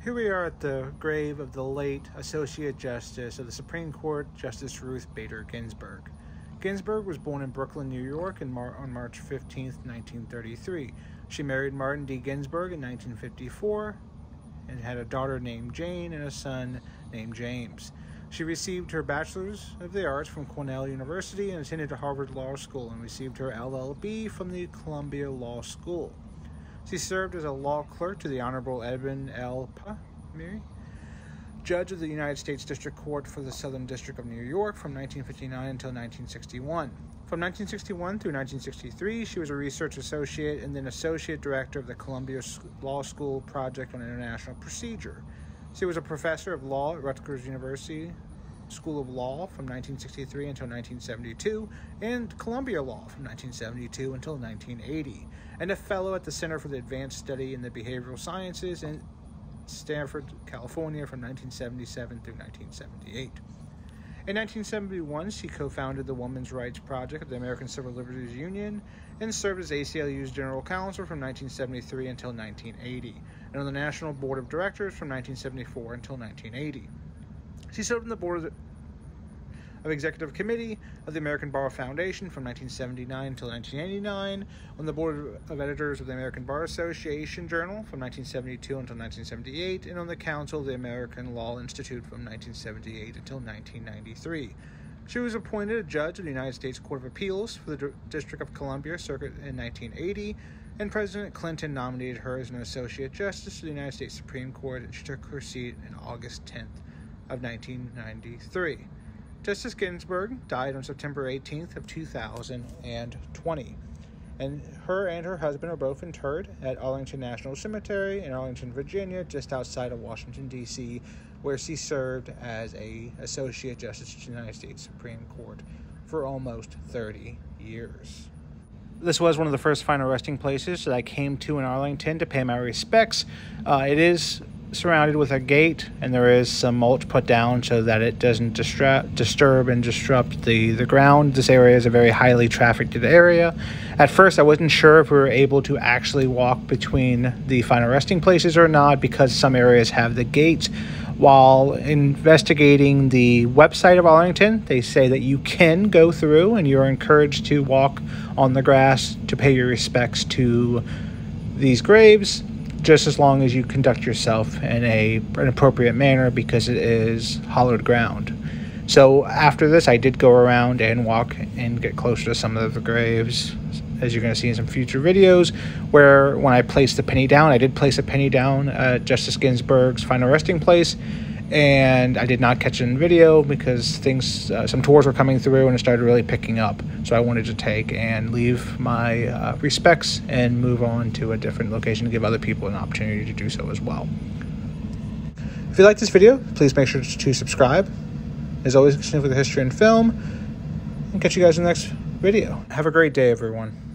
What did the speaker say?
Here we are at the grave of the late Associate Justice of the Supreme Court, Justice Ruth Bader Ginsburg. Ginsburg was born in Brooklyn, New York on March 15, 1933. She married Martin D. Ginsburg in 1954 and had a daughter named Jane and a son named James. She received her Bachelor's of the Arts from Cornell University and attended Harvard Law School and received her LLB from the Columbia Law School. She served as a law clerk to the Honorable Edwin L. Palmieri, Judge of the United States District Court for the Southern District of New York from 1959 until 1961. From 1961 through 1963, she was a research associate and then associate director of the Columbia Law School Project on International Procedure. She was a professor of law at Rutgers University School of Law from 1963 until 1972, and Columbia Law from 1972 until 1980, and a fellow at the Center for the Advanced Study in the Behavioral Sciences in Stanford, California from 1977 through 1978. In 1971, she co-founded the Women's Rights Project of the American Civil Liberties Union and served as ACLU's General Counsel from 1973 until 1980, and on the National Board of Directors from 1974 until 1980. She served on the Board of Executive Committee of the American Bar Foundation from 1979 until 1989, on the Board of Editors of the American Bar Association Journal from 1972 until 1978, and on the Council of the American Law Institute from 1978 until 1993. She was appointed a judge of the United States Court of Appeals for the District of Columbia Circuit in 1980, and President Clinton nominated her as an Associate Justice to the United States Supreme Court, and she took her seat on August 10th of 1993. Justice Ginsburg died on September 18th of 2020, and her husband are both interred at Arlington National Cemetery in Arlington, Virginia, just outside of Washington, D.C., where she served as an Associate Justice to the United States Supreme Court for almost 30 years. This was one of the first final resting places that I came to in Arlington to pay my respects. It is surrounded with a gate, and there is some mulch put down so that it doesn't disturb and disrupt the ground. This area is a very highly trafficked area. At first, I wasn't sure if we were able to actually walk between the final resting places or not, because some areas have the gates. While investigating the website of Arlington, they say that you can go through and you're encouraged to walk on the grass to pay your respects to these graves, just as long as you conduct yourself in an appropriate manner, because it is hollowed ground. So after this, I did go around and walk and get closer to some of the graves, as you're going to see in some future videos, where when I placed the penny down, I did place a penny down at Justice Ginsburg's final resting place, and I did not catch it in video because some tours were coming through and it started really picking up. So I wanted to take and leave my respects and move on to a different location to give other people an opportunity to do so as well. If you like this video, please make sure to subscribe. As always, continue for the history and film, and catch you guys in the next video. Have a great day, everyone.